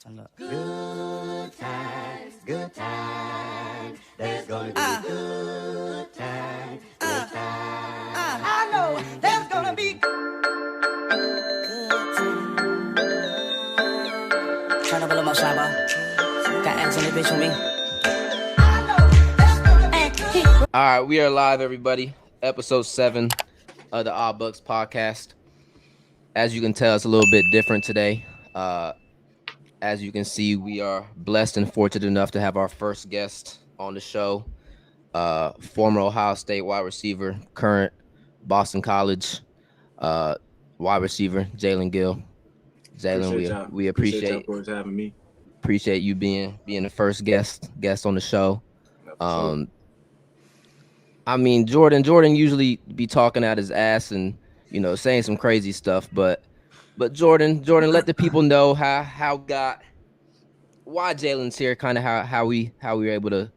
Turn up. Good times, good times. There's gonna be good times, good times. I know there's gonna be good times. Turn up a little more, Shabba. Got Allison in the bitch with me. I know there's gonna be good. All right, we are live, everybody. Episode 7 of the Odd Bucks podcast. As you can tell, it's a little bit different today. As you can see, we are blessed and fortunate enough to have our first guest on the show. Former Ohio State wide receiver, current Boston College wide receiver, Jaelen Gill. Jaelen, we Appreciate y'all appreciate for having me. you being the first guest on the show. So, I mean, Jordan usually be talking out his ass and saying some crazy stuff, but Jordan, let the people know why Jalen's here, kind of how we were able to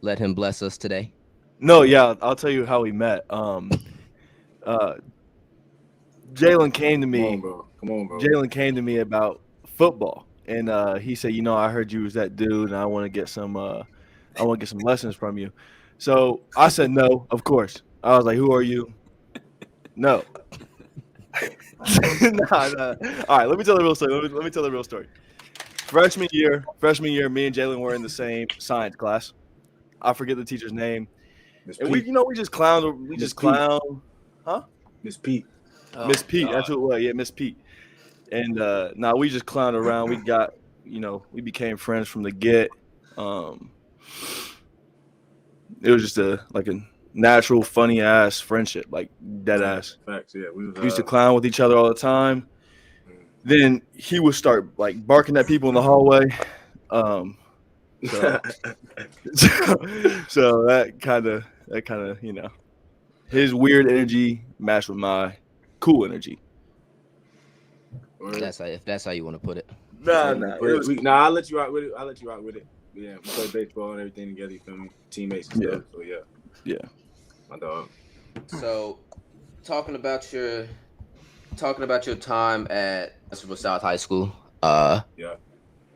let him bless us today. No, yeah, I'll tell you how we met. Jaelen came to come me. on, bro. Come on, bro. Jaelen came to me about football, and he said, I heard you was that dude, and I want to get some. I want to get some lessons from you. So I said no, of course. I was like, "Who are you?" No. Nah. All right, let me tell the real story. Let me tell the real story. Freshman year, me and Jaelen were in the same science class. I forget the teacher's name. Miss And Pete. we just clown. We just clown. Huh? Miss Pete. Miss Pete. That's what it was. Yeah, Miss Pete. And we just clowned around. We got, we became friends from the get. It was just a natural, funny ass friendship, like dead ass. Facts. Yeah, we We used to clown with each other all the time. Then he would start barking at people in the hallway. So that kind of his weird energy matched with my cool energy. If that's how you want to put it. Nah. I'll let you rock with it. Yeah, we play baseball and everything together. You feel me? Teammates and stuff. So Yeah. My dog. So, talking about your time at Westerville South High School. Yeah.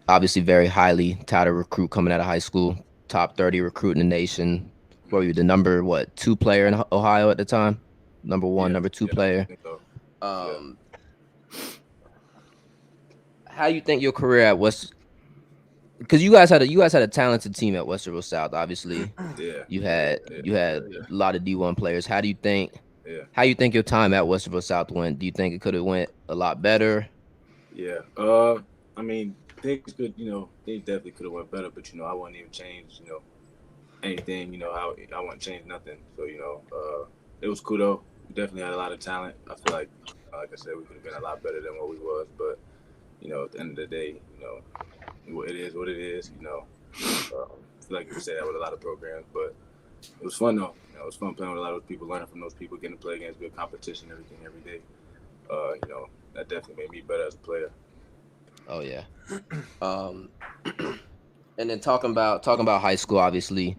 Obviously, very highly touted recruit coming out of high school. Top 30 recruit in the nation. What were you, the number 2 player in Ohio at the time? Number 1, number 2 player. I think so. How you think your career at West? Because you guys had a talented team at Westerville South. Obviously, Yeah. you had a lot of D1 players. How you think your time at Westerville South went? Do you think it could have went a lot better? Yeah. I mean, things could, things definitely could have went better, but I wouldn't even change, anything, how I wouldn't change nothing. So, it was cool though. We definitely had a lot of talent. I feel like I said, we could have been a lot better than what we was, but at the end of the day, it is what it is. I feel like you say that with a lot of programs, but it was fun though. It was fun playing with a lot of those people, learning from those people, getting to play against good competition, everything every day. That definitely made me better as a player. Oh yeah. And then talking about high school, obviously,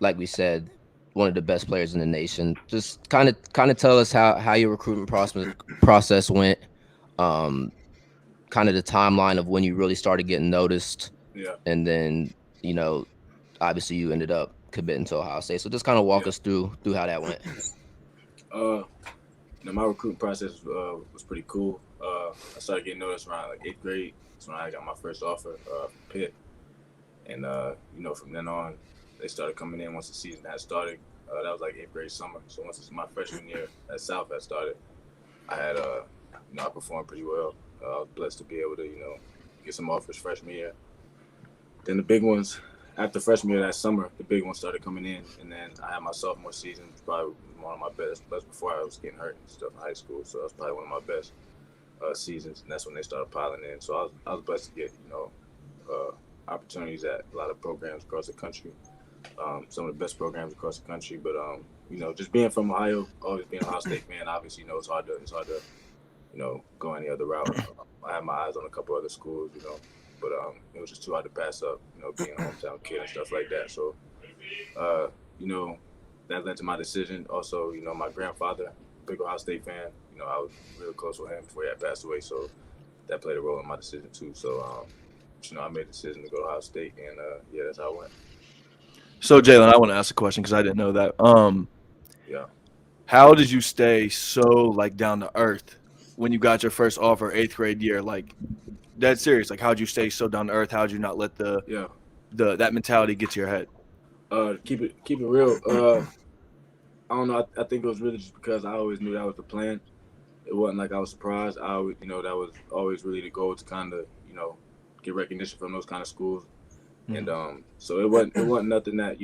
like we said, one of the best players in the nation. Just kind of tell us how your recruitment process went. Kind of the timeline of when you really started getting noticed. Yeah. And then, obviously you ended up committing to Ohio State. So just kind of walk us through how that went. My recruiting process was pretty cool. I started getting noticed around 8th grade. That's when I got my first offer from Pitt. And, from then on, they started coming in once the season had started. That was 8th grade summer. So once my freshman year at South had started, I had, I performed pretty well. I was blessed to be able to, get some offers freshman year. Then the big ones, after freshman year that summer, the big ones started coming in. And then I had my sophomore season, probably one of my best. That's before I was getting hurt and stuff in high school. So that was probably one of my best seasons. And that's when they started piling in. So I was blessed to get, opportunities at a lot of programs across the country. Some of the best programs across the country. But, just being from Ohio, always being an Ohio State fan, obviously, it's hard to go any other route. I had my eyes on a couple other schools, but it was just too hard to pass up, being a hometown kid and stuff like that. So, that led to my decision. Also, my grandfather, big Ohio State fan, I was real close with him before he had passed away. So that played a role in my decision too. So, I made the decision to go to Ohio State, and yeah, that's how it went. So, Jaelen, I want to ask a question because I didn't know that. Yeah. How did you stay so like down to earth when you got your first offer 8th grade year? Like, that's serious. Like, how'd you stay so down to earth? How'd you not let that mentality get to your head? Keep it real. I don't know. I think it was really just because I always knew that was the plan. It wasn't like I was surprised. I always, that was always really the goal to kind of, get recognition from those kind of schools. And so it wasn't nothing that,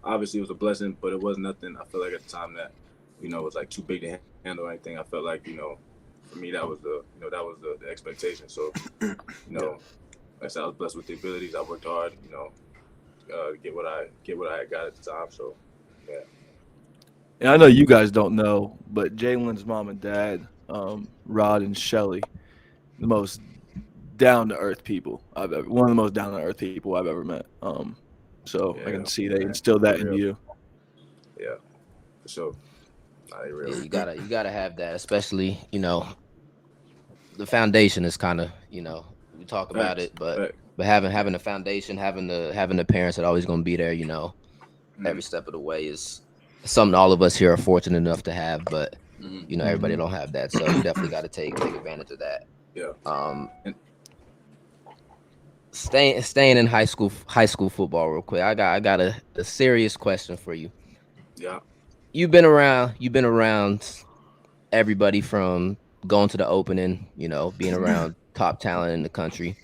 obviously it was a blessing, but it wasn't nothing I feel like at the time that, was like too big to handle or anything. I felt like, for me that was the expectation. So, like I said, I was blessed with the abilities. I worked hard, to get what I had got at the time. So yeah. And I know you guys don't know, but Jalen's mom and dad, Rod and Shelly, the most down to earth people one of the most down to earth people I've ever met. So I can see they instilled that into you. Yeah, for sure. Yeah, you gotta have that, especially the foundation is kind of we talk about it, but having a foundation, having the parents that are always gonna be there, every step of the way is something all of us here are fortunate enough to have, but everybody don't have that, so you definitely got to take advantage of that. Yeah. Staying in high school football real quick. I got a serious question for you. Yeah. You've been around everybody from going to the opening, being around top talent in the country.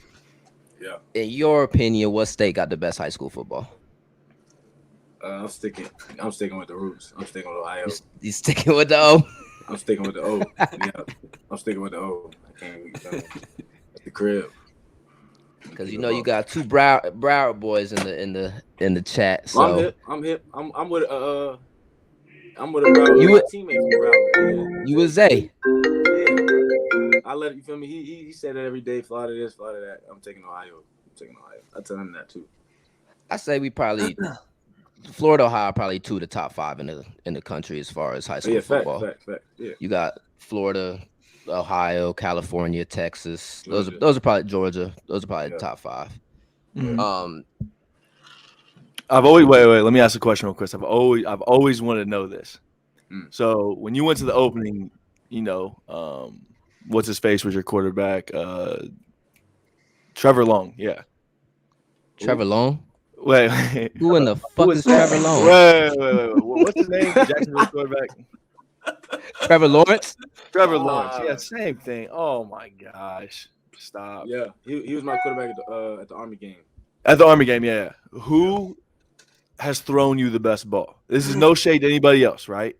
Yeah. In your opinion, what state got the best high school football? I'm sticking with the roots. I'm sticking with Ohio. You sticking with the O? I'm sticking with the O. Yeah. I'm sticking with the O. I can't at the crib. Because you got two Broward boys in the chat. So I'm hip. I'm with a Broward teammate from Broward. Yeah. You was Zay. Yeah. I let it. You feel me? He said that every day. Fly to this, fly to that. I'm taking Ohio. I tell him that too. I say we probably Florida, Ohio, probably 2 of the top 5 in the country as far as high school football. Fact. Yeah. You got Florida, Ohio, California, Texas. Those are probably Georgia. Those are probably the top 5. Mm-hmm. I've always wait. Let me ask a question real quick. I've always wanted to know this. So when you went to the opening, what's his face was your quarterback? Trevor Long. Yeah. Trevor Long. Wait. Who in the fuck is Trevor Long? Wait. What's his name? Jacksonville quarterback. Trevor Lawrence. Trevor Lawrence. Yeah, same thing. Oh my gosh. Stop. Yeah, he was my quarterback at the Army game. At the Army game, yeah. Who has thrown you the best ball? This is no shade to anybody else, right?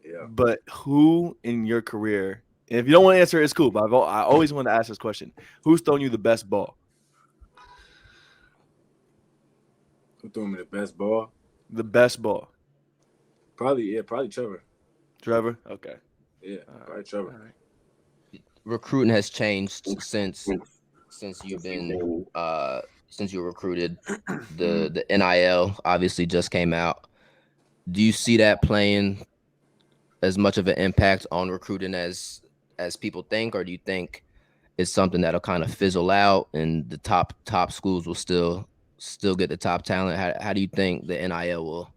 Yeah. But who in your career, and if you don't want to answer, it's cool, but I always want to ask this question. Who's thrown you the best ball? Who threw me the best ball? The best ball. Probably Trevor. Trevor? Okay. Yeah, probably Trevor. Right. Recruiting has changed since you've been since you were recruited. The NIL obviously just came out. Do you see that playing as much of an impact on recruiting as people think, or do you think it's something that'll kind of fizzle out and the top schools will still get the top talent? How do you think the NIL will?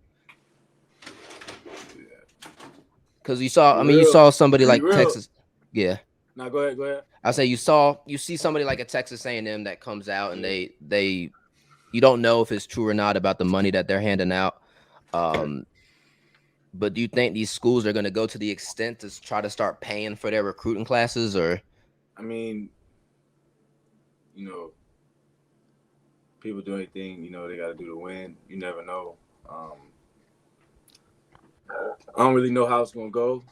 Because you saw somebody like Texas. Yeah. No, go ahead. I say you see somebody like a Texas A&M that comes out and they you don't know if it's true or not about the money that they're handing out. But do you think these schools are going to go to the extent to try to start paying for their recruiting classes? Or, I mean, people do anything, they got to do to win. You never know. I don't really know how it's going to go.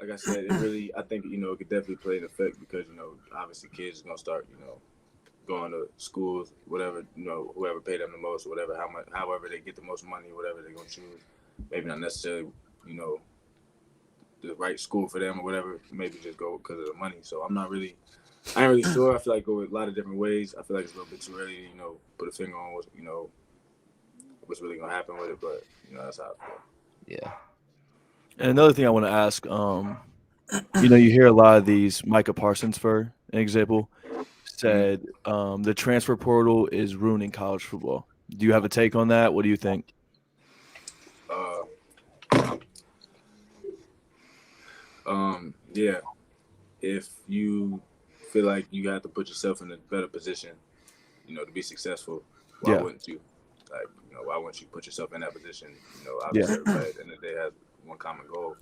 Like I said, I think, it could definitely play an effect because, obviously kids are going to start, going to schools, whatever, whoever paid them the most, whatever, however they get the most money, whatever they're going to choose. Maybe not necessarily, the right school for them or whatever. Maybe just go because of the money. So I ain't really sure. I feel like go a lot of different ways. I feel like it's a little bit too early to, put a finger on what's really going to happen with it. But, that's how I feel. Yeah. And another thing I want to ask, you hear a lot of these Micah Parsons, for an example, said the transfer portal is ruining college football. Do you have a take on that? What do you think? Yeah. If you feel like you have to put yourself in a better position, to be successful, why wouldn't you? Like, why wouldn't you put yourself in that position? Obviously everybody at the end of the day has one common goal.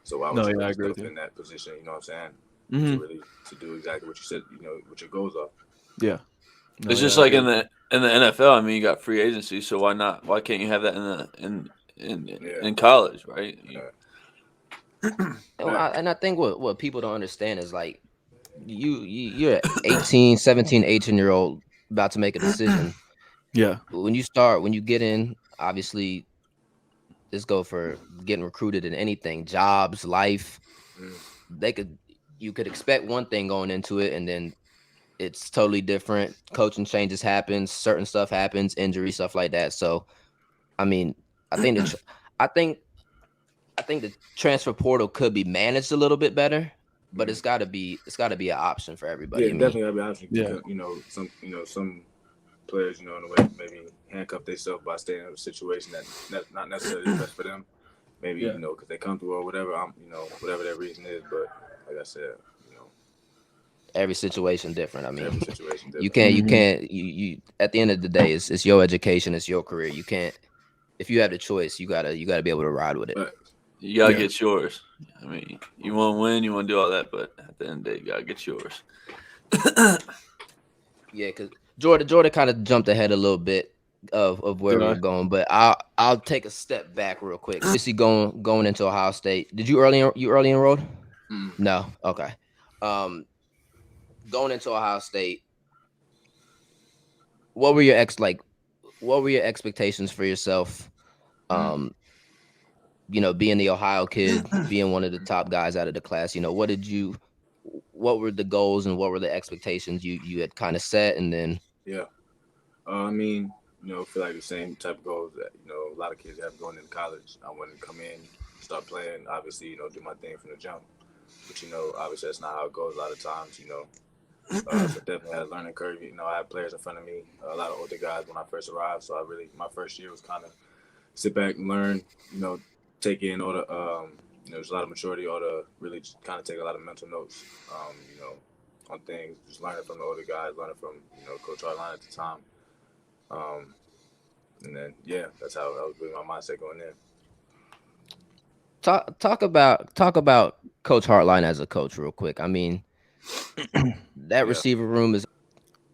So why would you put yourself in that position, you know what I'm saying? To do exactly what you said, what your goals are. Yeah. It's just like in the NFL. I mean, you got free agency, so why not? Why can't you have that in college, right? And I think what people don't understand is like you're 18, 17, 18-year-old about to make a decision. Yeah. When you get in, obviously this go for getting recruited in anything, jobs, life. You could expect one thing going into it, and then it's totally different. Coaching changes happens, certain stuff happens, injury, stuff like that. So, I mean, I think the transfer portal could be managed a little bit better, but it's got to be an option for everybody. Yeah, definitely got to be an option. Yeah. Some players, in a way, maybe handcuff themselves by staying in a situation that's not necessarily best for them. Maybe because they come through or whatever. Whatever their reason is. But like I said, every situation different. I mean, every situation different. You can't. At the end of the day, it's your education, it's your career. You can't. If you have the choice, you gotta be able to ride with it. But you gotta get yours. I mean, you want to win, you want to do all that, but at the end of the day, you gotta get yours. Yeah, because Jordan kind of jumped ahead a little bit of where we were going, but I'll take a step back real quick. Obviously, going into Ohio State. Did you early enrolled? No. Okay. Going into Ohio State, what were your expectations for yourself? Being the Ohio kid, being one of the top guys out of the class, what were the goals and what were the expectations you had kind of set? And then I mean, feel like the same type of goals that a lot of kids have going into college. I wanted to come in, start playing, obviously, do my thing from the jump. But obviously that's not how it goes a lot of times. So definitely had a learning curve. I had players in front of me, a lot of older guys when I first arrived. So my first year was kind of sit back and learn, take in all the, there's a lot of maturity, all the really kind of take a lot of mental notes, on things, just learning from the older guys, learning from, Coach Hartline at the time. And then, that's how that was really my mindset going in. Talk about Coach Hartline as a coach real quick. I mean, that receiver room is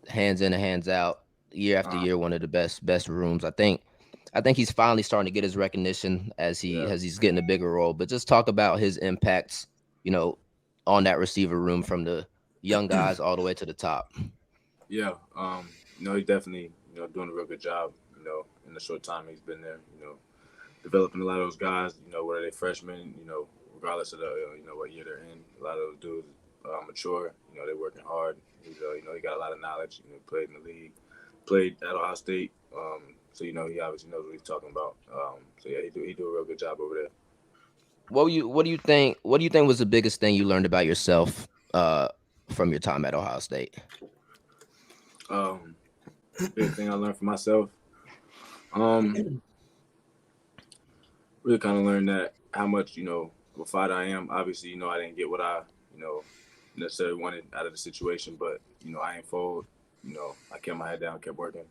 hands in and hands out, year after year, one of the best rooms. I think he's finally starting to get his recognition as he's getting a bigger role. But just talk about his impacts, on that receiver room from the young guys all the way to the top. Yeah, he's definitely doing a real good job. In the short time he's been there, developing a lot of those guys. Whether they freshmen, regardless of the what year they're in, a lot of those dudes mature. They're working hard. He got a lot of knowledge. Played in the league, played at Ohio State. So he obviously knows what he's talking about. So he do a real good job over there. What do you think was the biggest thing you learned about yourself from your time at Ohio State? Biggest thing I learned for myself, really kind of learned that how much of a fighter I am. Obviously, I didn't get what I necessarily wanted out of the situation, but I ain't fold. I kept my head down, kept working.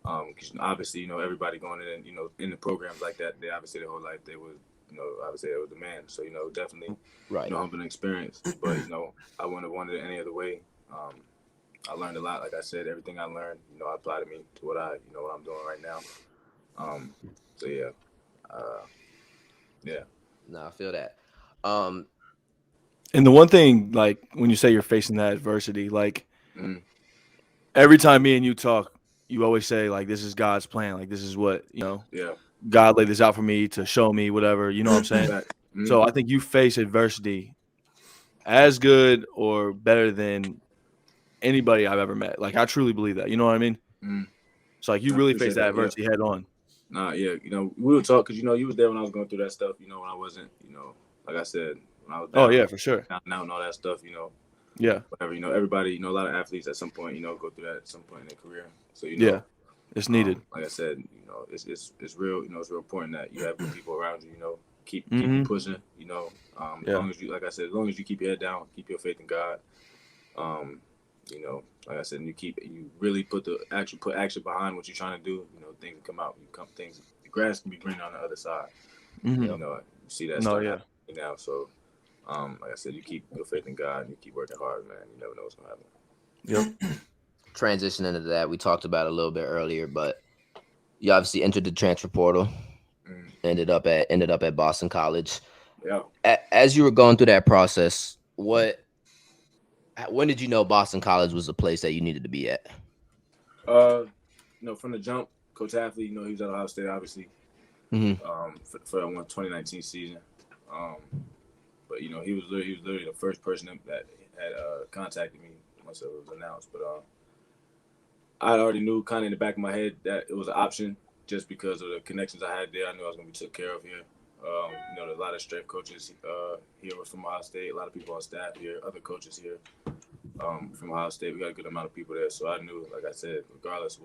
Because obviously, everybody going in, in the programs like that, they obviously their whole life they was, obviously it was the man. So definitely, humbling experience. But I wouldn't have wanted it any other way. I learned a lot. Like I said, everything I learned, I apply to me to what what I'm doing right now. So yeah. No, I feel that. And the one thing, like when you say you're facing that adversity, like every time me and you talk, you always say like, "This is God's plan. Like this is what God laid this out for me to show me whatever." You know what I'm saying? So I think you face adversity as good or better than anybody I've ever met. Like I truly believe that. You know what I mean? So like you really face that adversity head on. Nah, yeah, we would talk because you was there when I was going through that stuff. When I wasn't, like I said, when I was down, for sure. Now and all that stuff. Yeah. Whatever, everybody, a lot of athletes at some point, go through that at some point in their career. So, Yeah. It's needed. Like I said, it's real, it's real important that you have good people around you, keep Mm-hmm. you pushing, as Yeah. long as you, like I said, as long as you keep your head down, keep your faith in God, like I said, you really put action behind what you're trying to do, things come out, the grass can be greener on the other side. Mm-hmm. You see that starting to happen now. So, like I said, you keep your faith in God and you keep working hard, man. You never know what's gonna happen. Yep. Transition into that, we talked about it a little bit earlier, but you obviously entered the transfer portal, ended up at Boston College. Yeah. As you were going through that process, when did you know Boston College was the place that you needed to be at? From the jump, Coach Hafley, he was at Ohio State, obviously. Mm-hmm. For that 2019 season. But he was literally the first person that had contacted me once it was announced. But I already knew kind of in the back of my head that it was an option just because of the connections I had there. I knew I was going to be taken care of here. There's a lot of strength coaches here from Ohio State, a lot of people on staff here, other coaches here from Ohio State. We got a good amount of people there. So I knew, like I said, regardless of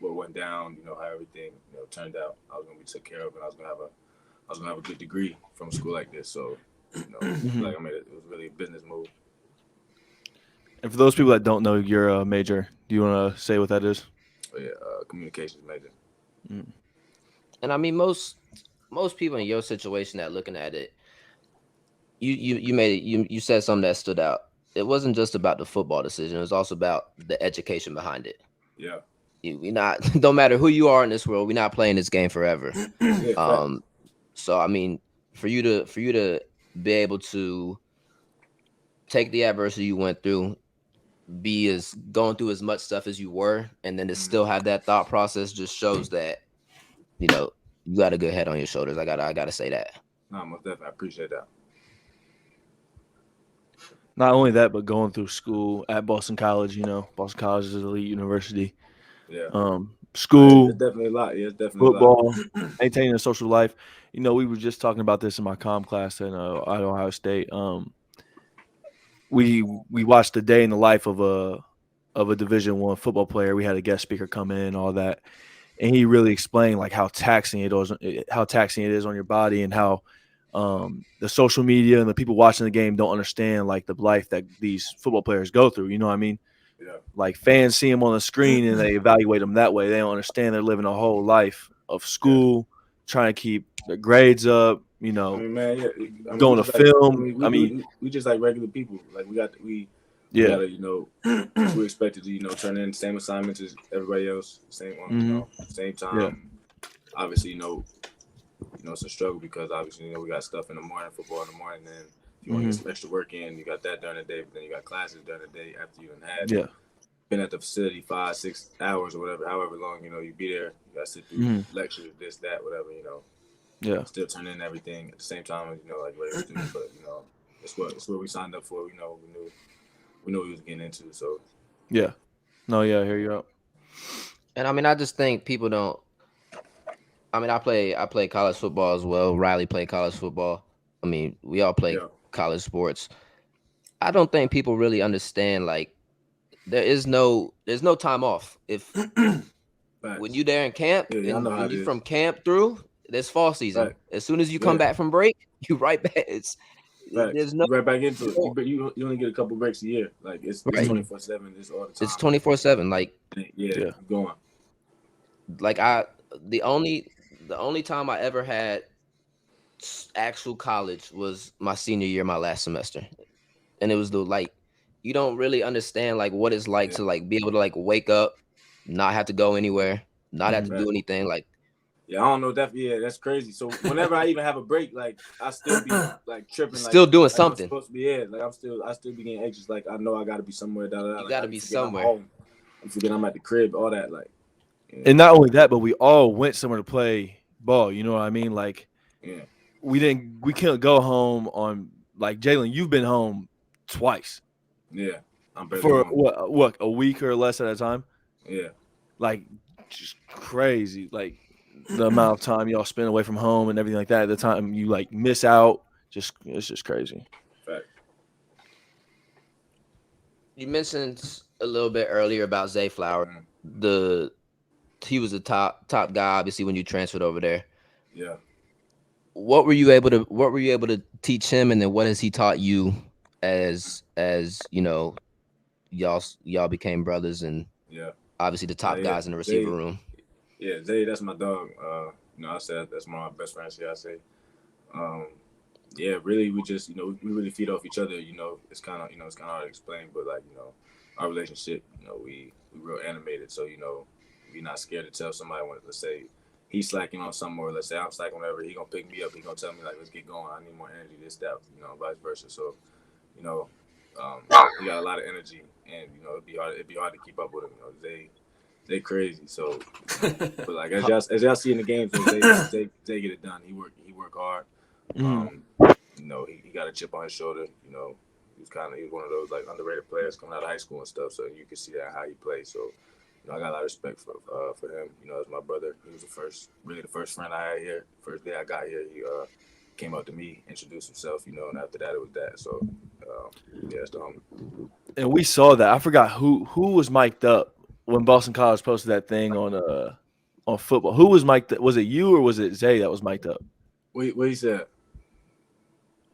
what went down, how everything, turned out, I was going to be taken care of, and I was going to have a good degree from a school like this. So, like I made it was really a business move. And for those people that don't know your major, do you want to say what that is? Oh, yeah, communications major. Mm. And I mean, most people in your situation that looking at it, you said something that stood out. It wasn't just about the football decision; it was also about the education behind it. Yeah. Don't matter who you are in this world, we're not playing this game forever. Yeah, so I mean, for you to be able to take the adversity you went through, going through as much stuff as you were, and then to still have that thought process just shows that you got a good head on your shoulders. I gotta say that. No, most definitely, I appreciate that. Not only that, but going through school at Boston College, Boston College is an elite university. Yeah. School, it's definitely a lot. Yeah, it's definitely football, a lot. maintaining a social life. We were just talking about this in my comm class at Ohio State. We watched the day in the life of a Division I football player. We had a guest speaker come in, all that, and he really explained like how taxing it is on your body, and how the social media and the people watching the game don't understand like the life that these football players go through. You know what I mean? Yeah. Like fans see them on the screen and they evaluate them that way. They don't understand they're living a whole life of school, trying to keep their grades up. I mean, man, yeah. Going to film. We just like regular people. Like we gotta, we're expected to, turn in the same assignments as everybody else. Same time. Yeah. Obviously, it's a struggle because obviously, we got stuff in the morning, football in the morning, and if you want to get some extra work in, you got that during the day, but then you got classes during the day after you been at the facility 5-6 hours or whatever, however long, you be there, you got to sit through lectures, this, that, whatever, Yeah. Still turn in everything at the same time as, like regular students, but, it's what we signed up for, we knew what we was getting into, so. Yeah. No, yeah, I hear you out. And I mean, I just think people don't. I mean, I play college football as well. Riley played college football. I mean, we all play college sports. I don't think people really understand like there's no time off. If when you there in camp and when you from camp through, there's fall season. Right. As soon as you come back from break, you right back. There's no right back into it. You only get a couple breaks a year. Like it's 24/7. It's all the time. It's 24/7. Like yeah. Going. Like the only time I ever had actual college was my senior year, my last semester, and it was you don't really understand like what it's like to like be able to like wake up, not have to go anywhere, not have to do anything. Like yeah, I don't know that. Yeah, that's crazy. So whenever I even have a break, like I still be like tripping, still like, doing something. I'm supposed to be like I still be getting anxious. Like I know I got to be somewhere. You got to be somewhere. I'm forgetting I'm at the crib. All that like. Yeah. And not only that, but we all went somewhere to play ball. You know what I mean? Like, we can't go home on like Jaelen. You've been home twice. Yeah, I'm for what a week or less at a time. Yeah, like just crazy. Like the amount of time y'all spend away from home and everything like that. At the time you like miss out, it's just crazy. Fact. You mentioned a little bit earlier about Zay Flower. He was a top guy, obviously, when you transferred over there. Yeah. What were you able to teach him, and then what has he taught you as you know, y'all became brothers, and obviously the top guys in the receiver room. Yeah, Zay, that's my dog. I said that's one of my best friends here. I say, yeah, really, we just, we really feed off each other. It's kind of, it's kind of hard to explain, but like, our relationship, we real animated. So, we're not scared to tell somebody when, let's say, he's slacking on something, or let's say I'm slacking, whatever. He gonna pick me up. He gonna tell me like, let's get going. I need more energy. This, that, vice versa. So, he got a lot of energy, and it'd be hard to keep up with him. They crazy. So, but like as y'all see in the games, they get it done. He work hard. He got a chip on his shoulder. He's one of those like underrated players coming out of high school and stuff. So you can see that how he plays. So, I got a lot of respect for him. As my brother, he was the first friend I had here. First day I got here, he came up to me, introduced himself. And after that it was that. So, it's the homie. And we saw that. I forgot who was mic'd up when Boston College posted that thing on football. Who was mic'd up? Was it you or was it Zay that was mic'd up? What he said?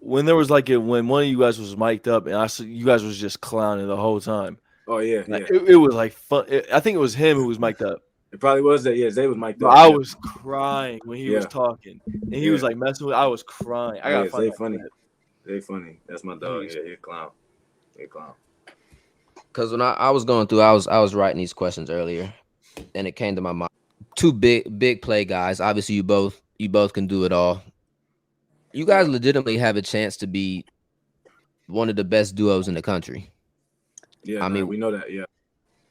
When there was when one of you guys was mic'd up and you guys was just clowning the whole time. Oh yeah, It was like fun. I think it was him who was mic'd up. It probably was that. Yeah, Zay was mic'd up. I was crying when he was talking, and he was like messing with. I was crying. I gotta find Zay funny. Zay funny. That's my dog. Yeah, he a clown. Because when I was going through, I was writing these questions earlier, and it came to my mind. Two big play guys. Obviously, you both can do it all. You guys legitimately have a chance to be one of the best duos in the country. Yeah, we know that. Yeah.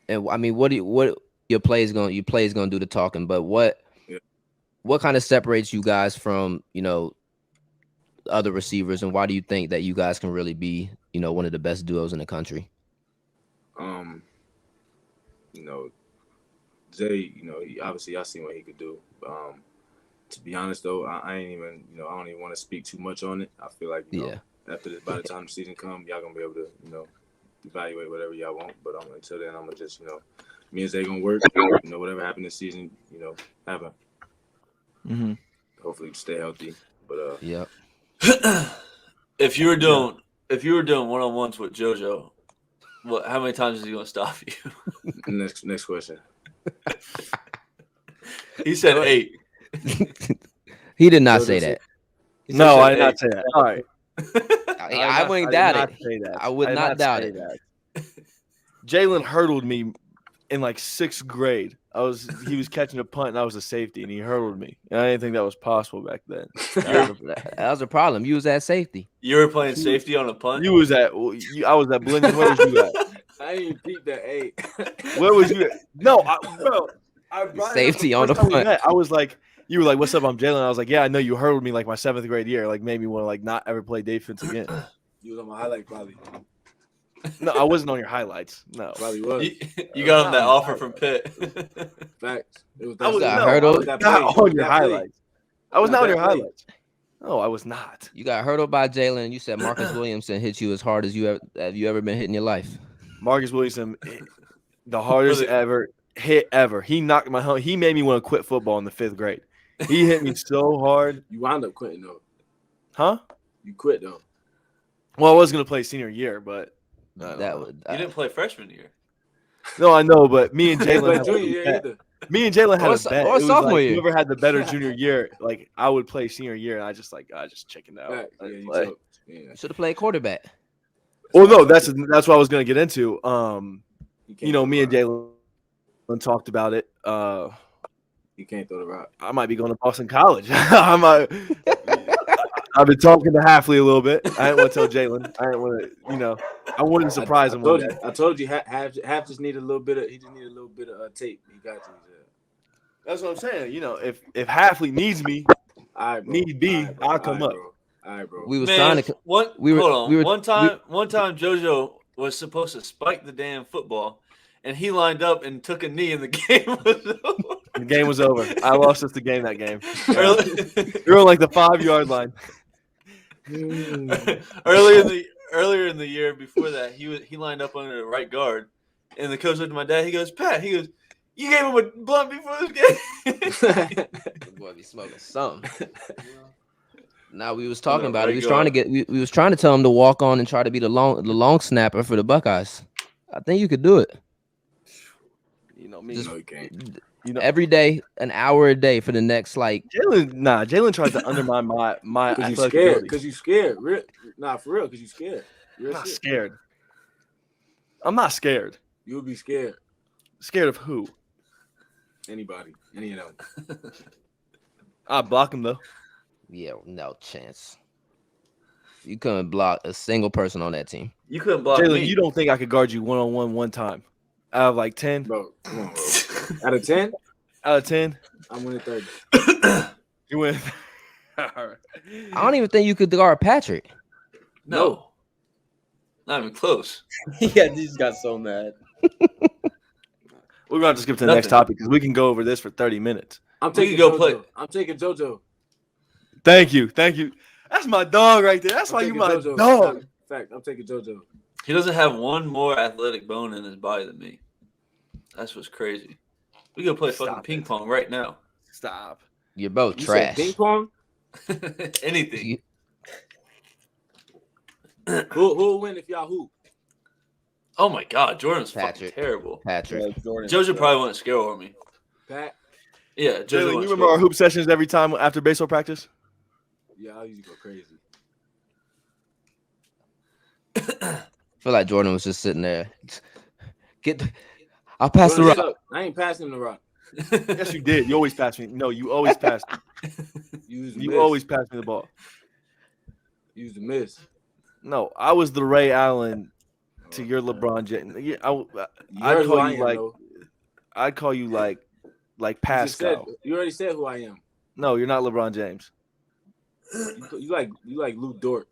And I mean, what your play is going to do the talking, but what kind of separates you guys from other receivers, and why do you think that you guys can really be one of the best duos in the country? Zay, obviously I seen what he could do. To be honest though, I ain't even, I don't even want to speak too much on it. I feel like, after this, by the time the season comes, y'all gonna be able to, evaluate whatever y'all want. But until then, I'm gonna just, me and Zay gonna work. Whatever happened this season, happen. Mm-hmm. Hopefully, stay healthy. But yeah. If you were doing one-on-ones with JoJo, how many times is he gonna stop you? Next question. He said 8. He did not say that. No, I did not say that. All right. I wouldn't doubt it. I would not doubt it. Jaelen hurdled me in like 6th grade. He was catching a punt and I was a safety and he hurdled me. And I didn't think that was possible back then. That was a problem. You was at safety. You were playing safety on a punt? I was at Blendon. Where was you at? I didn't beat that 8. Where was you at? No, bro. Safety on the punt. I was like, you were like, "What's up? I'm Jaelen." I was like, "Yeah, I know you hurdled me like my 7th grade year, like made me want to like not ever play defense again." You was on my highlight probably. No, I wasn't on your highlights. No, probably was. You got him that offer from Pitt. Facts. It was hurdled. Not on your highlights. I was not on your highlights. No, I was not. You got hurdled by Jaelen. You said Marcus Williamson hit you as hard as have you ever been hit in your life? Marcus Williamson, the hardest hit ever. He knocked my home. He made me want to quit football in the 5th grade. He hit me so hard. You wound up quitting though. Huh? You quit though. Well, I was gonna play senior year, but you didn't play freshman year. No, I know, but me and Jaelen had junior year either. Me and Jaelen had a bet. Or sophomore year. Whoever had the better junior year, like I would play senior year, and I just chickened out. You should have played quarterback. Well, no, that's what I was gonna get into. Me and Jaelen talked about it. You can't throw the rock. I might be going to Boston College. I've been talking to Halfley a little bit. I didn't want to tell Jaelen. I didn't want to, I wouldn't surprise him. I told you, Half just need a little bit of. He just need a little bit of tape. He got you. That's what I'm saying. If Halfley needs me, need be, I'll come up. All right, bro. We was trying to. Hold on. One time, JoJo was supposed to spike the damn football, and he lined up and took a knee, and the game was over. The game was over. I lost us the game that game. We were on like the 5-yard line. Early earlier in the year before that, he lined up under the right guard, and the coach looked at my dad. He goes, Pat. He goes, you gave him a blunt before this game. The boy be smoking something. Now we was talking about it. Right We was trying to get. We was trying to tell him to walk on and try to be the long snapper for the Buckeyes. I think you could do it. You know me. Just- No, you can't. You know, Every day, an hour a day for the next like. Jaelen tries to undermine my Because you athletic scared. abilities. Because you scared. Nah, for real. Because you scared. I'm Real not shit. scared. I'm not scared. You would be scared. Scared of who? Anybody. Any of them. I block him though. Yeah, no chance. You couldn't block a single person on that team. You couldn't block Jaelen, me. you don't think I could guard you 1-on-1 one time? Out of like 10? Bro, come on, bro. Out of 10, Out of 10? I'm winning 30. You win. All right. I don't even think you could guard Patrick. No. Not even close. Yeah, he just got so mad. We're going to skip to the next Nothing. topic because we can go over this for 30 minutes. I'm We taking could go JoJo. play. I'm taking JoJo. Thank you. That's my dog right there. That's I'm why you taking my JoJo. dog. Fact, I'm taking JoJo. He doesn't have one more athletic bone in his body than me. That's what's crazy. We go play fucking Stop ping it. pong right now. Stop. You're both You trash. said ping pong? Anything. You- Who'll win if y'all hoop? Oh my God, Jordan's Patrick. fucking terrible. Patrick. Jordan. JoJo probably wouldn't scare over me. Pat? Yeah, JoJo Jaelen, you wouldn't remember our hoop sessions every time after baseball practice? Yeah, I usually go crazy. I feel like Jordan was just sitting there. I'll pass the Jordan, rock. shut up. I ain't passing him the rock. Yes, you did. You always pass me. No, you always pass me. You always pass me the ball. use the miss. No, I was the Ray Allen to your LeBron James. Yeah, You I'd heard who call I you am, like though. I'd call you like You just said- Pascal. You already said who I am. No, you're not LeBron James. You like Lou Dort.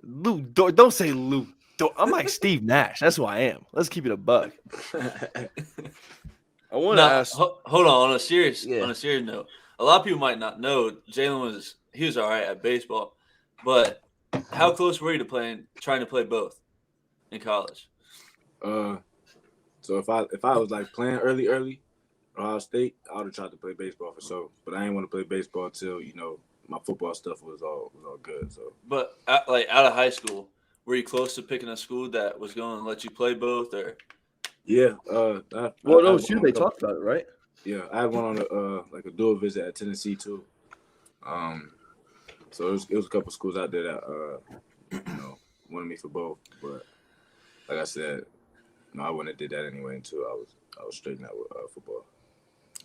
Lou Dort. Don't say Lou Dort. I'm like Steve Nash. That's who I am. Let's keep it a buck. I want to Now, ask. hold on a serious Yeah. note. A lot of people might not know Jaelen was all right at baseball, but how close were you to trying to play both in college? So if I was like playing early, Ohio State, I would have tried to play baseball for sure. But I didn't want to play baseball till my football stuff was all good. So But out of high school, were you close to picking a school that was going to let you play both? Or yeah, Well, I no, had shoot, one they on a couple- talked about it, right? Yeah, I had one on a dual visit at Tennessee too. So it was a couple schools out there that wanted me for both. But like I said, no, I wouldn't have did that anyway until I was straightened out with football.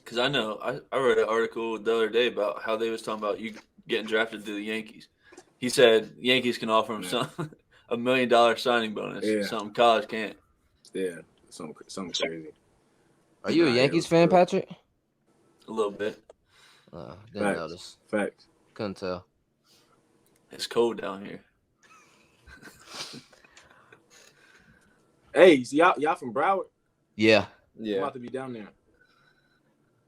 because I know I read an article the other day about how they was talking about you getting drafted to the Yankees. He said Yankees can offer him $1 million signing bonus, Yeah. something college can't. Yeah, something crazy. Are you a Nah, yeah, Yankees it fan, was good. Patrick? A little bit. Didn't Facts. notice. Facts. Couldn't tell. It's cold down here. Hey, so y'all from Broward? Yeah. I'm Yeah. about to be down there.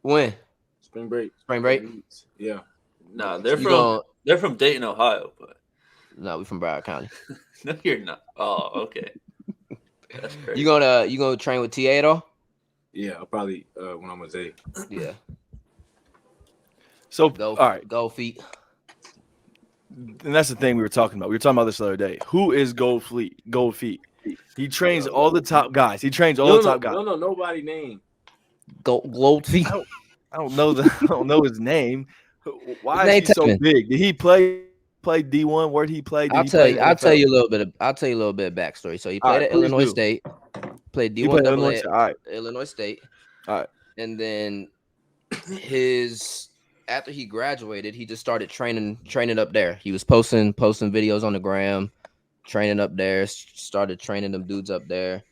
When? Spring break. Spring break? Yeah. Nah, they're You from Dayton, Ohio, but No, we from Broward County. no, you're not. Oh, okay. That's crazy. You gonna train with TA at all? Yeah, I'll probably when I'm with Zay. Yeah. So Go. all right, Go feet. and that's the thing we were talking about. We were talking about this the other day. Who is Gold Feet? He trains all the top guys. He trains all the top guys. No, nobody name. Gold feet. I don't know his name. Why His is he so name Tevin. big? Did he play D1? Where did he play? Did I'll he tell play you. I'll NFL? tell you a little bit. I'll tell you a little bit of backstory. So he All played right, at please Illinois do. State. Played He D1 played double Illinois. A All right. at Illinois State. All right. And then after he graduated, he just started training up there. He was posting videos on the gram, training up there. Started training them dudes up there,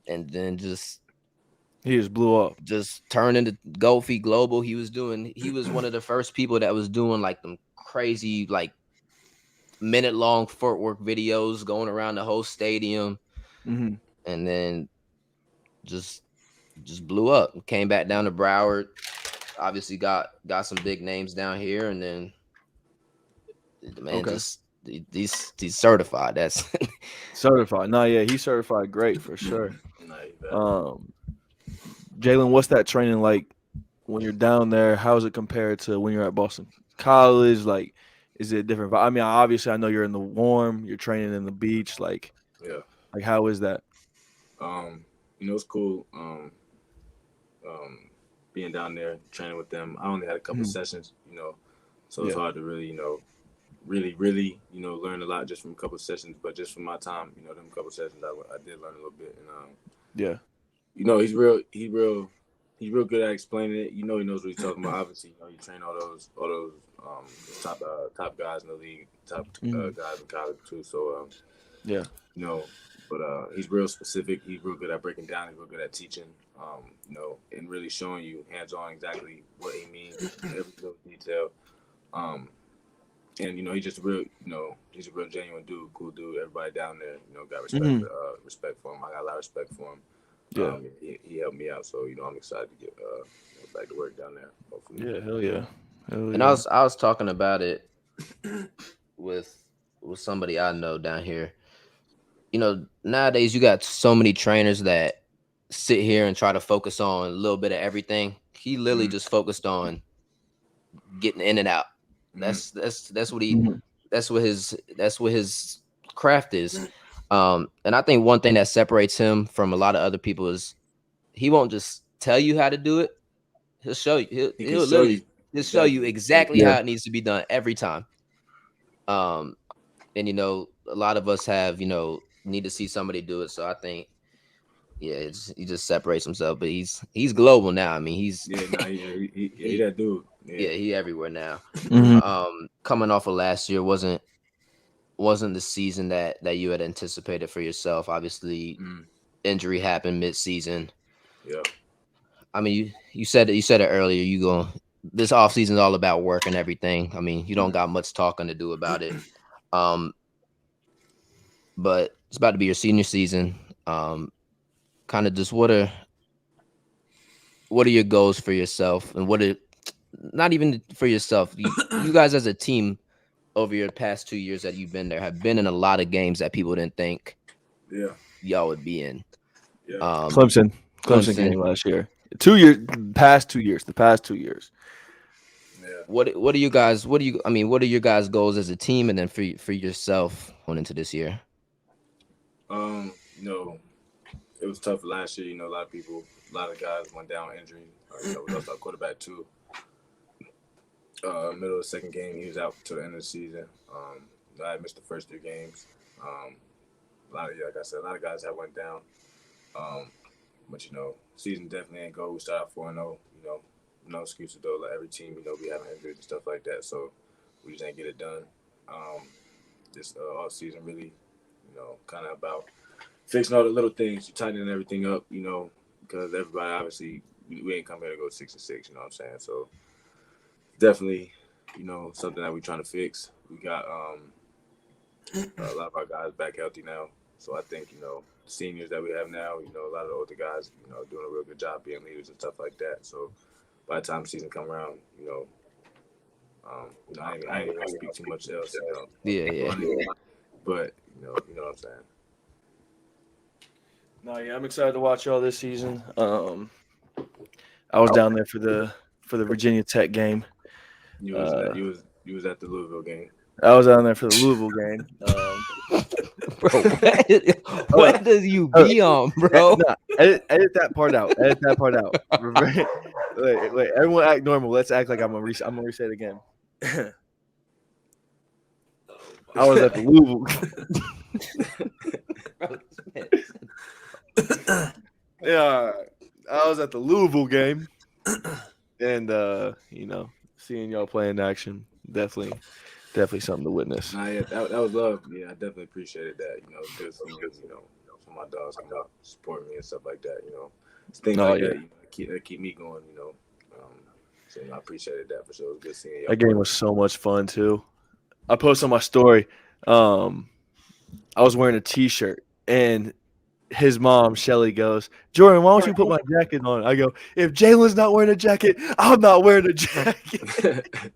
and then He just blew up. just turned into Gold Feet Global. He was one of the first people that was doing like them crazy like minute-long footwork videos going around the whole stadium, Mm-hmm. and then just blew up. Came back down to Broward. Obviously got some big names down here, and then the man Okay. he's certified. That's certified. No, yeah, he's certified great for sure. Nah, Jaelen, what's that training like when you're down there? How is it compared to when you're at Boston College? Like, is it different? I mean, obviously, I know you're in the warm. You're training in the beach. Like how is that? It's cool. Being down there training with them. I only had a couple sessions, so it's hard to really, really, learn a lot just from a couple sessions. But just from my time, them couple sessions, I did learn a little bit. And he's real good at explaining it. He knows what he's talking about. Obviously, you train all those top guys in the league, top guys in college too. So but he's real specific. He's real good at breaking down. He's real good at teaching. And really showing you hands-on exactly what he means, every little detail. And he's just a real, he's a real genuine dude, cool dude. Everybody down there, got respect for him. I got a lot of respect for him. Yeah, he helped me out, so I'm excited to get back to work down there. Hopefully. Yeah, hell yeah. And I was talking about it with somebody I know down here. Nowadays you got so many trainers that sit here and try to focus on a little bit of everything. He literally just focused on getting in and out. That's what that's what his craft is. And I think one thing that separates him from a lot of other people is he won't just tell you how to do it. He'll show you. He'll show you exactly how it needs to be done every time. And a lot of us have need to see somebody do it. So I think he just separates himself. But he's global now. I mean, he's he that dude. Yeah, he everywhere now. Coming off of last year wasn't the season that you had anticipated for yourself. Obviously, injury happened mid-season. Yeah. I mean, you said it earlier. This offseason is all about work and everything. I mean, you don't got much talking to do about it. But it's about to be your senior season. Kind of just what are your goals for yourself, and not even for yourself. You guys as a team over your past 2 years that you've been there have been in a lot of games that people didn't think y'all would be in. Yeah. Clemson game last year. The past 2 years. Yeah. What are you guys? What are your guys' goals as a team, and then for yourself going into this year? It was tough last year. A lot of guys went down injury. We lost our quarterback too. Middle of the second game, he was out till the end of the season. I missed the first 3 games. Like I said, a lot of guys have went down. But season definitely ain't go. We started out 4-0. No excuses though. Like every team, we having injuries and stuff like that. So we just ain't get it done. This off season really, kind of about fixing all the little things, tightening everything up. Because everybody obviously we ain't come here to go 6-6. You know what I'm saying? So definitely, something that we're trying to fix. We got a lot of our guys back healthy now. So I think, the seniors that we have now, a lot of the older guys, doing a real good job being leaders and stuff like that. So by the time the season come around, I ain't going to speak too much else. Yeah. But, you know what I'm saying? No, yeah, I'm excited to watch y'all this season. I was down there for the Virginia Tech game. You was at the Louisville game. I was down there for the Louisville game. Bro, what does you be on, bro? No, edit that part out. Wait, everyone act normal. Let's act like I'm gonna reset it again. I was at the Louisville. Yeah, I was at the Louisville game, and seeing y'all play in action, definitely something to witness. Nah, yeah, that was love. Yeah, I definitely appreciated that. Good for my dogs come out support me and stuff like that. It's things like that. That keep me going. So I appreciated that for sure. It was good seeing y'all. That game was so much fun too. I posted on my story. I was wearing a T-shirt, and his mom, Shelly, goes, "Jordan, why don't you put my jacket on?" I go, "If Jalen's not wearing a jacket, I'm not wearing a jacket."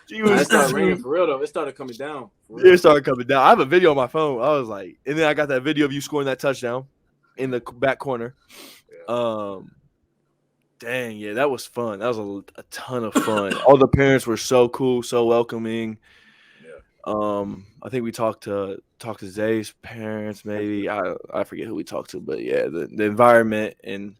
He Nah, was it started raining for real though. It started coming down. For real. It started coming down. I have a video on my phone. I was like, and then I got that video of you scoring that touchdown in the back corner. Dang, yeah, that was fun. That was a ton of fun. All the parents were so cool, so welcoming. Yeah. I think we talked to Zay's parents, maybe. I forget who we talked to, but yeah, the environment and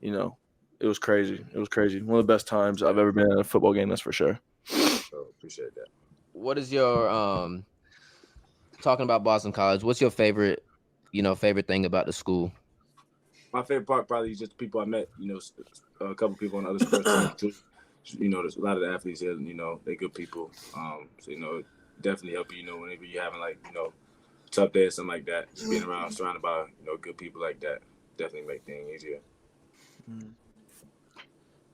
it was crazy. It was crazy. One of the best times I've ever been at a football game, that's for sure. So appreciate that. What is your talking about Boston College? What's your favorite thing about the school? My favorite part probably is just the people I met. A couple people on other sports teams too. There's a lot of the athletes here. They're good people. So definitely help you. Whenever you're having tough day or something like that, just being surrounded by good people like that definitely make things easier.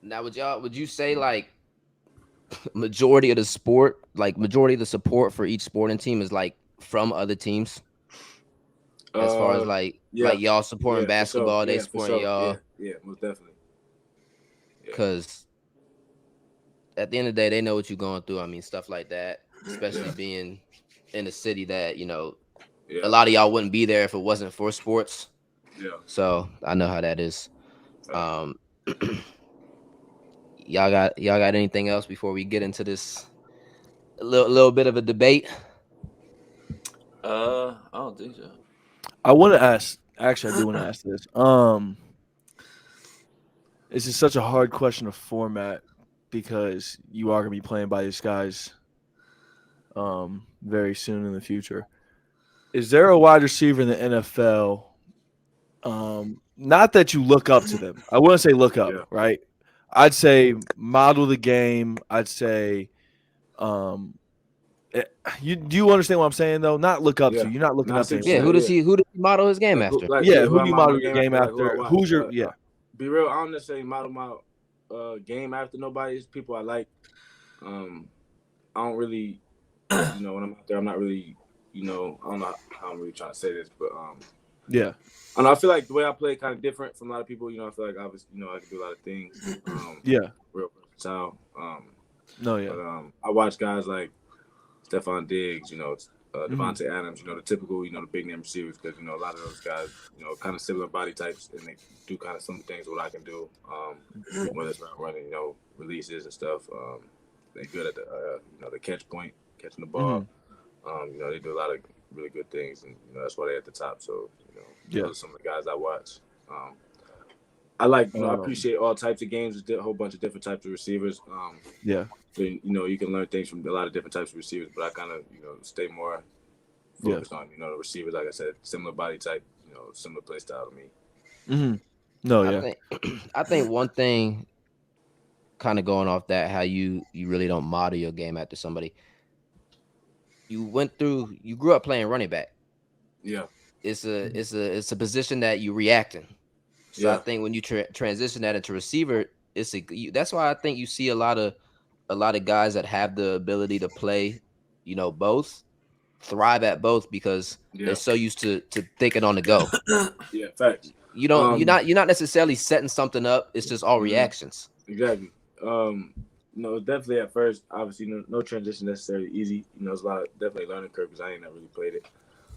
Now, would you say like majority of the support for each sporting team is like from other teams? As far as like y'all supporting basketball, sure. they supporting y'all. Yeah, most definitely. Because at the end of the day, they know what you're going through. I mean, stuff like that, especially being in a city that a lot of y'all wouldn't be there if it wasn't for sports. Yeah. So I know how that is. Y'all got anything else before we get into this little bit of a debate? I don't think so. I want to ask. Actually, I do want to ask this. This is such a hard question to format because you are gonna be playing by these guys, very soon in the future. Is there a wide receiver in the NFL? Not that you look up to them. I wouldn't say look up, right? I'd say model the game. I'd say, do you understand what I'm saying though? Not look up to. You're not looking up to him. Yeah, who does he model his game after? Who do you model your game after? Who's your Be real, I don't necessarily model my game after nobody. It's people I like. I don't really, when I'm out there, I'm not really, I don't know how I'm really trying to say this, but yeah. I don't know, I feel like the way I play kind of different from a lot of people. I feel like obviously, I can do a lot of things. Real versatile. But, I watch guys like Stephon Diggs, Devontae Adams, the typical, the big name receivers, because, a lot of those guys, kind of similar body types, and they do kind of some things what I can do, whether it's not running, releases and stuff. They're good at the catch point, catching the ball. They do a lot of really good things, and, that's why they're at the top. So, those are some of the guys I watch. I appreciate all types of games. There's a whole bunch of different types of receivers. So, you can learn things from a lot of different types of receivers, but I kind of, stay more focused on, the receivers, like I said, similar body type, similar play style to me. I think one thing, kind of going off that, how you really don't model your game after somebody. You grew up playing running back. Yeah. It's a position that you reacting. So I think when you transition that into receiver, that's why I think you see a lot of guys that have the ability to play, both, thrive at both because they're so used to thinking on the go. Yeah, facts. You're not necessarily setting something up. It's just all reactions. Exactly. Definitely at first, obviously, no transition necessarily easy. There's a lot of definitely learning curve because I ain't never really played it.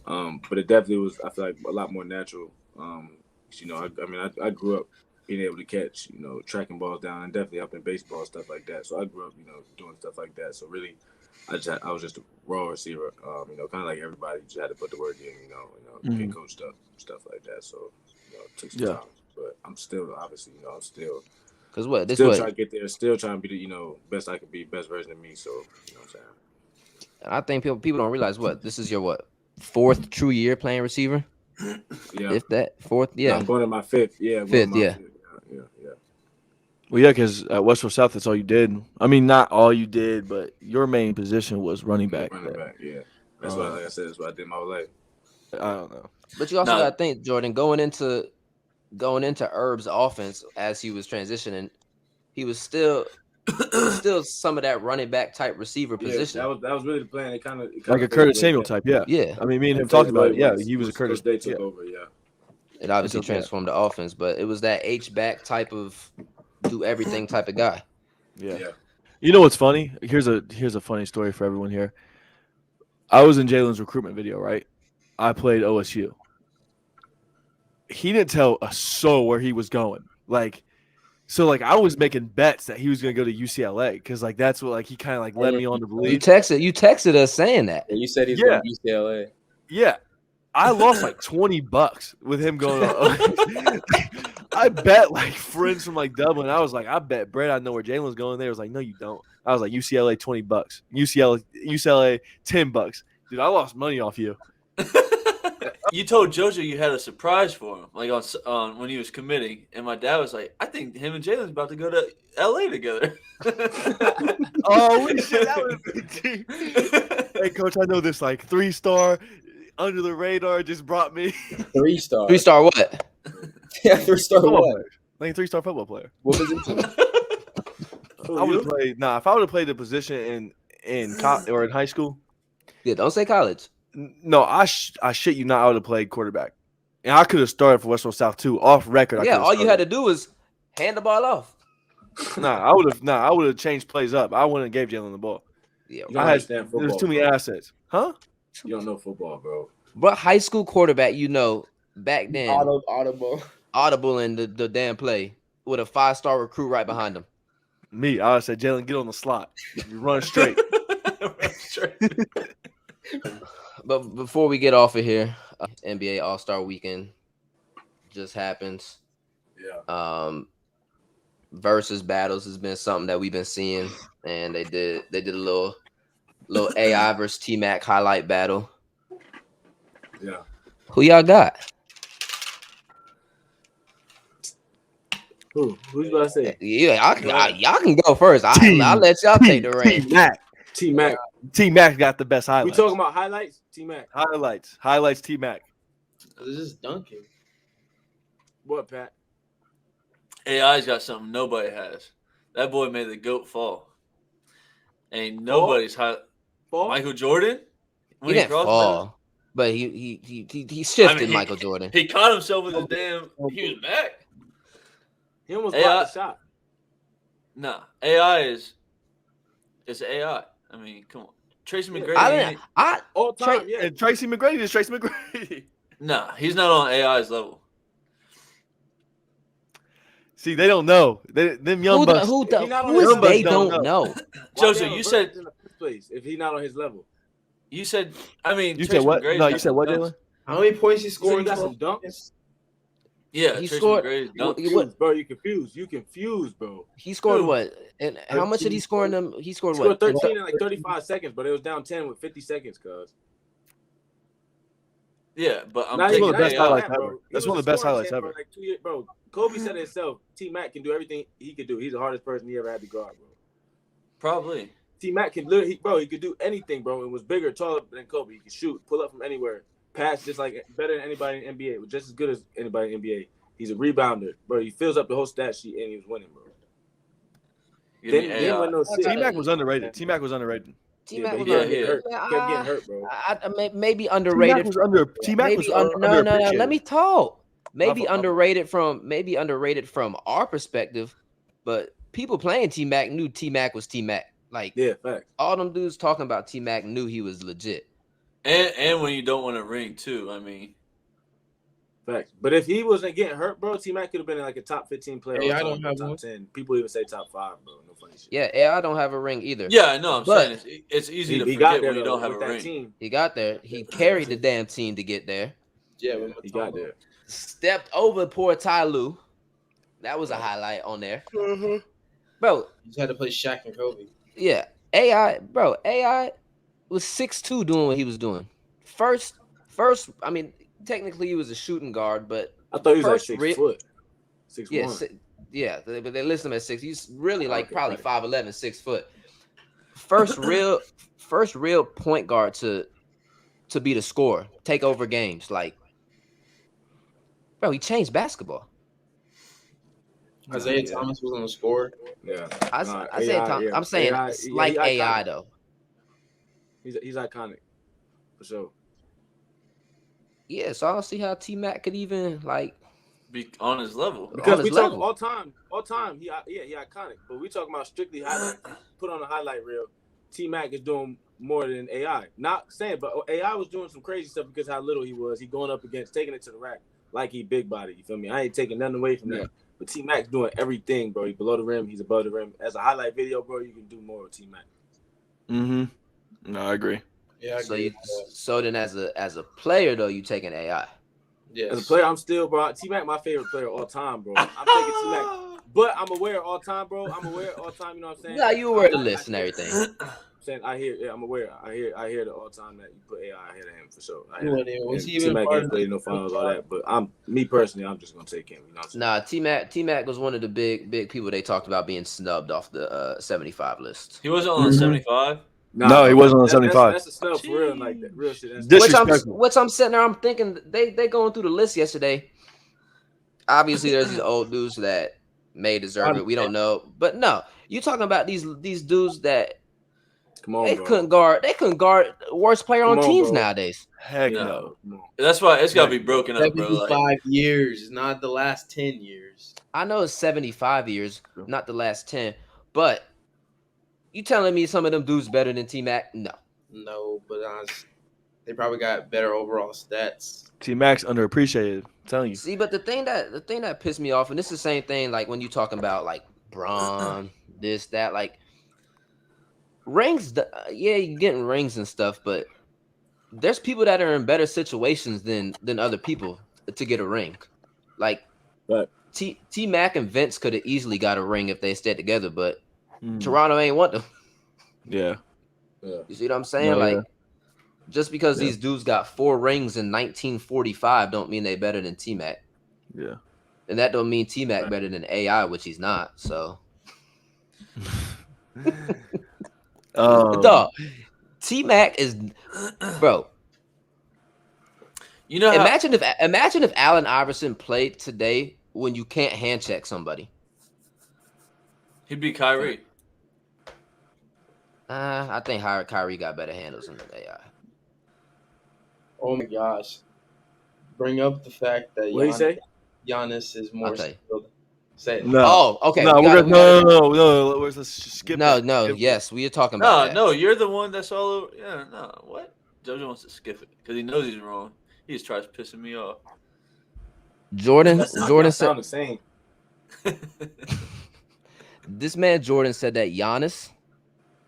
But it definitely was, I feel like, a lot more natural. I grew up being able to catch, tracking balls down and definitely helping baseball, stuff like that. So I grew up, doing stuff like that. So really, I was just a raw receiver, kind of like everybody. Just had to put the work in, get coached up, stuff like that. So, it took some time. But I'm still, obviously, Because trying to get there, still trying to be the, best I can be, best version of me. So, what I'm saying. I think people don't realize this is your fourth true year playing receiver. Yeah. If that fourth, yeah. I'm going to my fifth. Yeah. Fifth, yeah. Yeah. Well, yeah, because at Westerville South, that's all you did. I mean, not all you did, but your main position was running back. Running back, yeah. That's why, like I said, that's what I did my whole life. I don't know. But you also got to think, Jordan, going into Herb's offense as he was transitioning, he was still some of that running back type receiver position. That was really the plan. It kind of like a Curtis Samuel type, yeah. I mean, me and him talked about it. Yeah, he was a Curtis. They took over, yeah. It obviously transformed the offense, but it was that H-back type of do everything type of guy. Yeah. You know what's funny? Here's a funny story for everyone here. I was in Jalen's recruitment video, right? I played OSU. He didn't tell a soul where he was going. So I was making bets that he was going to go to UCLA because that's what he kind of led me on to You believe. texted us saying that. Yeah, you said he's Yeah. going to UCLA. Yeah, I lost $20 with him going. I bet friends from Dublin. I was I bet Brett I know where Jalen's going. They was no, you don't. I was UCLA $20, UCLA $10. Dude, I lost money off you. You told JoJo you had a surprise for him, on when he was committing, and my dad was like, "I think him and Jalen's about to go to LA together." Oh, shit, that would have been deep. Hey, coach, I know this 3-star under the radar just brought me 3-star. 3-star what? Yeah, 3-star football what? player. 3-star football player. What position? I would have played. Nah, if I would have played the position in or in high school. Yeah, don't say college. No, I shit you not. I would have played quarterback, and I could have started for Westerville South too. Off record, Yeah, all you had to do was hand the ball off. I would have changed plays up. I wouldn't have gave Jaelen the ball. Yeah, You don't understand football. There's too many assets, huh? You don't know football, bro. But high school quarterback, back then, Audible. in the damn play with a 5-star recruit right behind him. Me, I would say Jaelen, get on the slot, you run straight. But before we get off of here, NBA All-Star Weekend just happens. Yeah. Versus battles has been something that we've been seeing, and they did a little AI versus T-Mac highlight battle. Yeah. Who y'all got? Who's about to say? Yeah, y'all can go first. I'll let y'all take the reins. T-Mac. T-Mac got the best highlights. We talking about highlights? T-Mac. Highlights. T-Mac. This is dunking. What, Pat? AI's got something nobody has. That boy made the GOAT fall. Ain't nobody's high. Michael Jordan? He didn't fall, but he shifted Michael Jordan. He caught himself with his damn. He was back. He almost blocked the shot. Nah, AI is. It's AI. I mean, come on. Tracy McGrady. All time, yeah. And Tracy McGrady is Tracy McGrady. Nah, he's not on AI's level. See, they don't know. Them young bucks. Who is they don't know? Jojo, you said in the first place if he's not on his level. You said. I mean, You Tracy said what? McGrady's No, got you said what, some Jaelen? dunks. How many points he So scored? you got some dunks? Yeah, He Tracy scored- McGrady's what- dunks. Bro, you confused, bro. He scored what? And how much did he score in them? He scored He what? scored 13 in 35 seconds, but it was down 10 with 50 seconds, cuz. Yeah, but I'm Now That's taking one of the best AI. highlights bro. ever. He That's was one of the a best scoring highlights champ ever. for 2 years, bro. Kobe said it himself. T-Mac can do everything he could do. He's the hardest person he ever had to guard, bro. Probably. T-Mac can literally, he could do anything, bro. It was bigger, taller than Kobe. He could shoot, pull up from anywhere, pass just better than anybody in the NBA. Was just as good as anybody in the NBA. He's a rebounder, bro. He fills up the whole stat sheet and he was winning, bro. Give me AI. Win those 6. T-Mac was underrated. T-Mac was underrated. T-Mac but was he kept underrated. getting hurt. Kept getting hurt, bro. Maybe underrated. T-Mac was No. underappreciated. Let me talk. Maybe My fault. underrated from our perspective, but people playing T-Mac knew T-Mac was T-Mac. Yeah, facts. All them dudes talking about T-Mac knew he was legit. And when you don't want a ring too, I mean. Facts. But if he wasn't getting hurt, bro, T-Mac could have been a top 15 player. Hey, all I time, don't have top one. 10. People even say top 5, bro. No funny shit. Yeah, I don't have a ring either. Yeah, I know. I'm But saying it's easy to He forget got there when you though, don't have with a that ring. team. He got there. He carried the damn team to get there. Yeah, He got there. Stepped over poor Ty Lue. That was a highlight on there. Bro, You just had to play Shaq and Kobe. yeah. AI was 6'2" doing what he was doing. First, I mean, technically he was a shooting guard, but I thought he was First 6 foot. 6'1". yeah, but they list him at 6. He's really probably right. 5'11", 6 foot. First real point guard to be the scorer, take over games. Bro, he changed basketball. Isaiah Thomas was on the score. Yeah. I'm saying it's like he's AI iconic. though. He's iconic. For sure. Yeah, so I don't see how T-Mac could even be on his level. Because On we his talk level. all time. He iconic. But we talking about strictly highlight. Put on a highlight reel. T-Mac is doing more than AI. Not saying, but AI was doing some crazy stuff because how little he was. He going up against taking it to the rack like he big body. You feel me? I ain't taking nothing away from that. But T-Mac's doing everything, bro. He's below the rim. He's above the rim. As a highlight video, bro, you can do more with T-Mac. Mm-hmm. No, I agree. Yeah, I So agree you with that. so then as a player though, you taking AI. Yes. As a player, I'm still, bro. T-Mac, my favorite player all time, bro. I'm taking T-Mac. But I'm aware all time, bro. I'm aware all time, you know what I'm saying? Yeah, you aware of the list and hear- everything. Saying I'm aware. I hear the all time that you put AI ahead of him for sure. I He hear wasn't that. even- was And he even T-Mac part ain't of played the- no finals, all that. But me personally, I'm just gonna take him. You know what I'm saying? Nah, T-Mac was one of the big people they talked about being snubbed off the 75 list. He wasn't on the 75. No, he bro, wasn't on the 75. That's a snub for real, like that real shit. That's Disrespectful. Which I'm sitting there, I'm thinking they going through the list yesterday. Obviously, there's these old dudes that may deserve it. We don't know, but no, you talking about these dudes that come on, they bro. couldn't guard worst player Come on on, teams bro. nowadays. Heck No. no. Come on. That's why it's got to be broken up, bro. 75 Like, years, not the last 10 years. I know it's 75 years, not the last 10, but you telling me some of them dudes better than T-Mac? No. No, but they probably got better overall stats. T-Mac's underappreciated. I'm telling you. See, but the thing that pissed me off, and this is the same thing like when you talking about like Braun, this, that, like rings, yeah, you getting rings and stuff, but there's people that are in better situations than other people to get a ring. Like Right. T-Mac and Vince could have easily got a ring if they stayed together, but Toronto ain't want them. Yeah. Yeah. You see what I'm saying? No, like, yeah. just because these dudes got 4 rings in 1945 don't mean they better than T-Mac. Yeah. And that don't mean T-Mac better than AI, which he's not. So, dog, T-Mac is, bro. you know how, Imagine if Allen Iverson played today when you can't hand check somebody. he'd be Kyrie. I think Kyrie got better handles than AI. Oh my gosh. Bring up the fact that What do you say? Giannis is more I'll tell you. skilled. Say it. No. Oh, okay. No, we we're gotta- good. No. Let's skip No, it. no, Skip it. yes, we are talking about that. No, you're the one that's all over. Yeah, no, what? JoJo wants to skip it because he knows he's wrong. He just tries pissing me off. Jordan Y'all said sound the same. this man Jordan said that Giannis.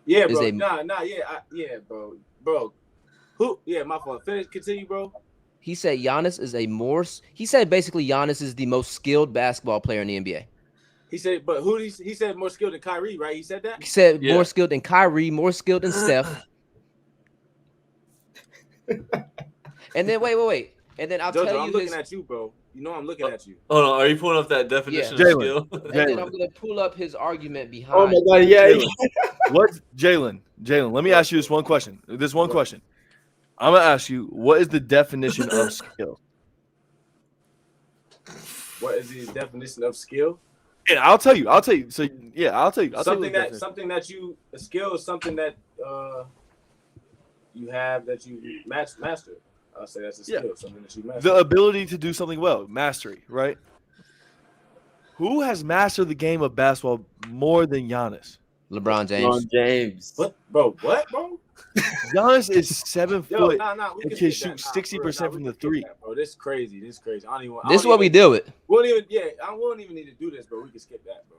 Yeah, Is bro. a- Yeah, bro. Who? Yeah, my fault. Continue, bro. He said Giannis is he said basically Giannis is the most skilled basketball player in the NBA. He said, but who? He said more skilled than Kyrie, right? He said that. He said Yeah. more skilled than Kyrie, more skilled than Steph. And then wait. And then I'll Jojo, tell I'm you looking his, at you, bro. You know I'm looking at you. Hold on, are you pulling up that definition Yeah. of skill? and then I'm gonna pull up his argument behind. Oh my god, yeah. Jalen. What's Jalen? Let me ask you this one question. Question. I'm gonna ask you, what is the definition of skill? What is the definition of skill? Yeah, I'll tell you. So yeah, I'll tell you. Something that you a skill is something that you have that you master. I'll say that's a skill, something that you master. The ability to do something well, mastery, right? Who has mastered the game of basketball more than Giannis? LeBron James. James. What, bro? What, bro? Giannis is 7 Yo, foot. nah. We and can can skip shoot that. 60% from the three. Bro, this is crazy. I don't even. This is what we do it. I won't even need to do this, bro. We can skip that, bro.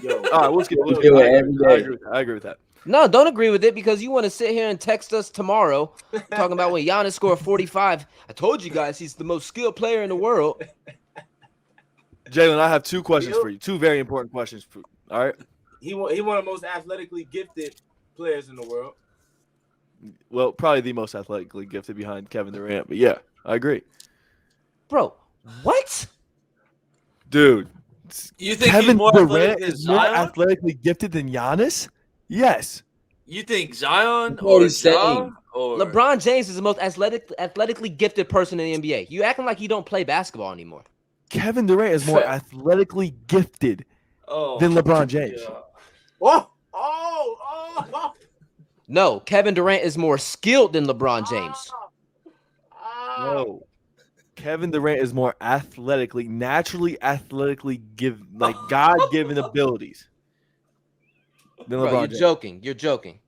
Yo, All right, we'll skip it. do it every day. I agree with that. No, don't agree with it because you want to sit here and text us tomorrow talking about when Giannis scored 45. I told you guys he's the most skilled player in the world. Jalen, I have 2 questions for you. 2 very important questions. All right. he one of the most athletically gifted players in the world. Well, probably the most athletically gifted behind Kevin Durant, but yeah, I agree. Bro, what? Dude, You think Kevin he's more Durant athletic than is more Zion? athletically gifted than Giannis? Yes. You think Zion That's what or he's saying. Ja or LeBron James is the most athletically gifted person in the NBA. You acting like you don't play basketball anymore. Kevin Durant is more athletically gifted than LeBron James. yeah. Oh. No, Kevin Durant is more skilled than LeBron James. No. Kevin Durant is more naturally athletically God-given abilities than Bro, LeBron you're James. joking. You're joking.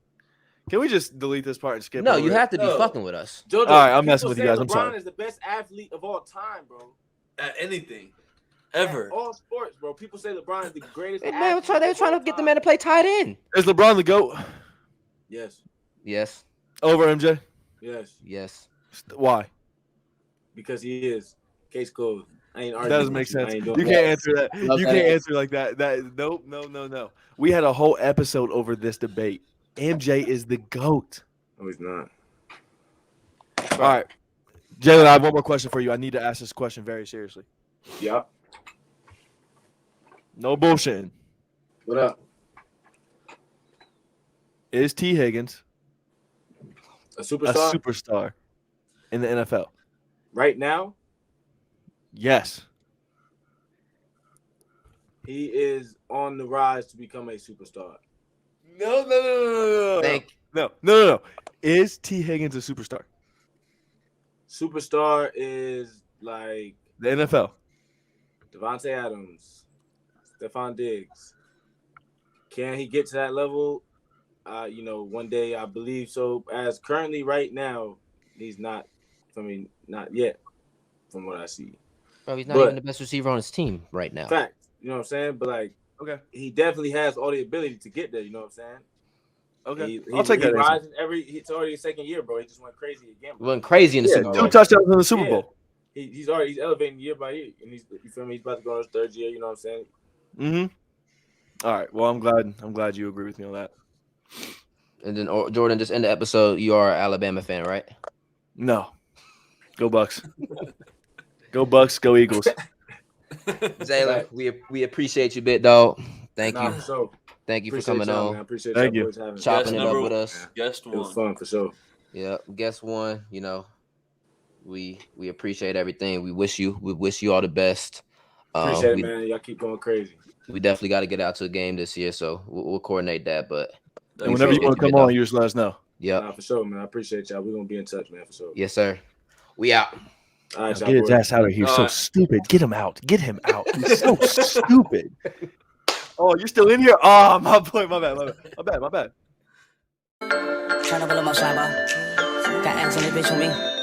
Can we just delete this part and skip No, over you it? have to be No. fucking with us. Jojo, All right, I'm people messing with you say guys. I'm LeBron sorry. is the best athlete of all time, bro. At anything. At Ever. all sports, bro. People say LeBron is the greatest Hey, man, athlete they were of trying all to get the time. man to play tight end. Is LeBron the GOAT Yes, Yes. over MJ? yes, Yes. Why? because he is. Case closed. I ain't That arguing. doesn't make with you. I sense. ain't You doing can't answer that. Love You that can't answer. answer like that. Nope. No. We had a whole episode over this debate. MJ is the GOAT. No, he's not. All right. Jaelen, I have one more question for you. I need to ask this question very seriously. Yep. No bullshitting. What up? Is T. Higgins A a superstar? superstar in the NFL? Right now, Yes. he is on the rise to become a superstar. No. Thank No. Is T. Higgins a superstar? Superstar is like The NFL. Devontae Adams, Stephon Diggs. Can he get to that level? One day I believe so. As currently right now, he's not. I mean, not yet, from what I see. Bro, he's not But- even the best receiver on his team right now. Fact, you know what I'm saying? But like, Okay. he definitely has all the ability to get there. You know what I'm saying? Okay. I'll take that answer. rises it's already his second year, bro. He just went crazy again. He went crazy in the Yeah, Super 2 Bowl. touchdowns in the Super Yeah. Bowl. He's elevating year by year, and you feel me? He's about to go on his third year. You know what I'm saying? Mm-hmm. All right. Well, I'm glad you agree with me on that. And then Jordan, just end the episode. You are an Alabama fan, right? No. Go Bucks. Go Bucks. Go Eagles. Zaylor, we appreciate you, bit dog. Thank you. For sure. Thank you for Appreciate coming y'all, on. man. I appreciate Thank y'all you. boys having me. Chopping it Number up with us. Guest It was one. fun for sure. Yeah, guess one. We appreciate everything. We wish you all the best. Appreciate it, man. Y'all keep going crazy. We definitely got to get out to a game this year, so we'll coordinate that. But And whenever you want to come on, you just let us know. Yep. Nah, for sure, man. I appreciate y'all. We're gonna be in touch, man, for sure. Yes, sir. We out. All right, y'all Get his boys. ass out of here. All So right. stupid. Get him out. Get him out. He's so stupid. Oh, you're still in here? Oh, my boy. My bad. Tryna pull up my shine, bro. Got Allison and Jordan Orr with me.